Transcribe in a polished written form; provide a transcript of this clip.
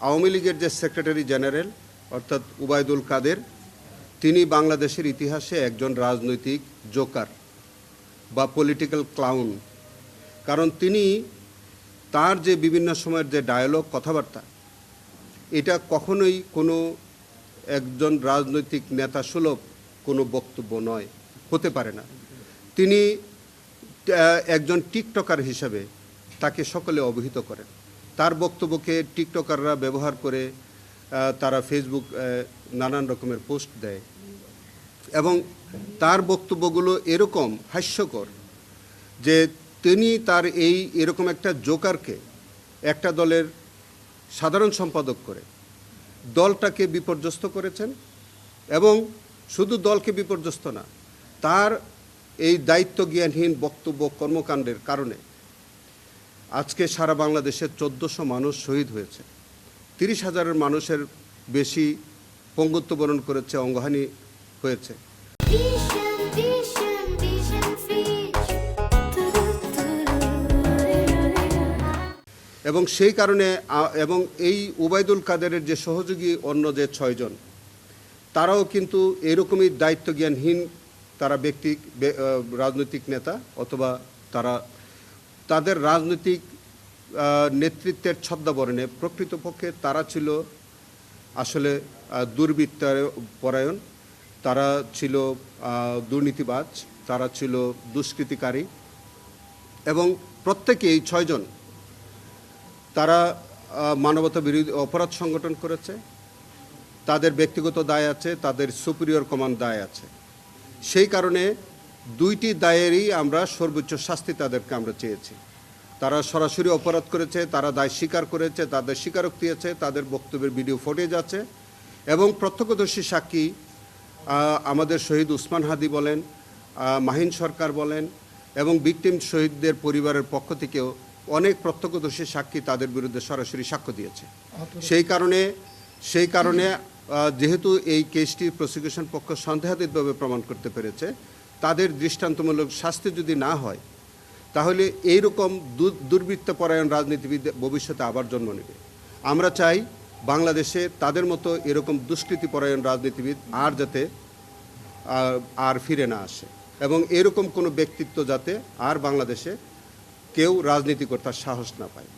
আওয়ামী লীগের যে secretary general অর্থাৎ ওবায়দুল কাদের, তিনি বাংলাদেশের ইতিহাসে একজন রাজনৈতিক জোকার বা পলিটিক্যাল ক্লাউন। কারণ তিনি তার যে বিভিন্ন সময়ের যে ডায়ালগ কথাবার্তা, এটা কখনোই কোনো একজন রাজনৈতিক নেতা সুলভ কোনো বক্তব্য নয়, হতে পারে না। তিনি একজন টিকটকার হিসাবে তাকে সকলে অবহিত করেন। তার বক্তব্যকে টিকটকাররা ব্যবহার করে তারা ফেসবুক নানান রকমের পোস্ট দেয় এবং তার বক্তব্যগুলো এরকম হাস্যকর যে তিনি তার এরকম একটা জোকারকে একটা দলের সাধারণ সম্পাদক করে দলটাকে বিপর্যস্ত করেছেন। এবং শুধু দলকে বিপর্যস্ত না, তার এই দায়িত্ব জ্ঞানহীন বক্তব্য কর্মকাণ্ডের কারণে আজকে সারা বাংলাদেশে 1400 মানুষ শহীদ হয়েছে, 30,000 মানুষের বেশি পঙ্গুত্ব বরণ করেছে, অঙ্গহানি হয়েছে। এবং সেই কারণে এবং এই ওবায়দুল কাদেরের যে সহযোগী অন্য যে 6 জন, তারাও কিন্তু এরকমই দায়িত্ব জ্ঞানহীন। তারা রাজনৈতিক নেতা অথবা তাদের রাজনৈতিক নেতৃত্বের ছদ্মাবরণে প্রকৃতপক্ষে তারা ছিল আসলে দুর্বৃত্তপরায়ণ, তারা ছিল দুর্নীতিবাজ, তারা ছিল দুষ্কৃতিকারী। এবং প্রত্যেকে এই 6 জন তারা মানবতা বিরোধী অপরাধ সংগঠন করেছে, তাদের ব্যক্তিগত দায় আছে, তাদের সুপিরিয়র কমান্ড দায় আছে। সেই কারণে দুইটি দায়েরই আমরা সর্বোচ্চ শাস্তি তাদেরকে আমরা চেয়েছি। তারা সরাসরি অপরাধ করেছে, তারা দায় স্বীকার করেছে, তাদের স্বীকারোক্তি আছে, তাদের বক্তব্যের ভিডিও ফুটেজ আছে এবং প্রত্যক্ষদর্শী সাক্ষী আমাদের শহীদ উসমান হাদি বলেন, মাহিন সরকার বলেন এবং ভিকটিম শহীদদের পরিবারের পক্ষ থেকেও অনেক প্রত্যক্ষদর্শী সাক্ষী তাদের বিরুদ্ধে সরাসরি সাক্ষ্য দিয়েছে। সেই কারণে যেহেতু এই কেসটি প্রসিকিউশন পক্ষ সন্দেহাতীতভাবে প্রমাণ করতে পেরেছে, তাদের দৃষ্টান্তমূলক শাস্তি যদি না হয় তাহলে এইরকম দুর্বৃত্তপরায়ণ রাজনীতিবিদ ভবিষ্যতে আবার জন্ম নেবে। আমরা চাই বাংলাদেশে তাদের মতো এরকম দুষ্কৃতিপরায়ণ রাজনীতিবিদ আর ফিরে না আসে এবং এরকম কোনো ব্যক্তিত্ব যাতে আর বাংলাদেশে কেউ রাজনীতি করতে সাহস না পায়।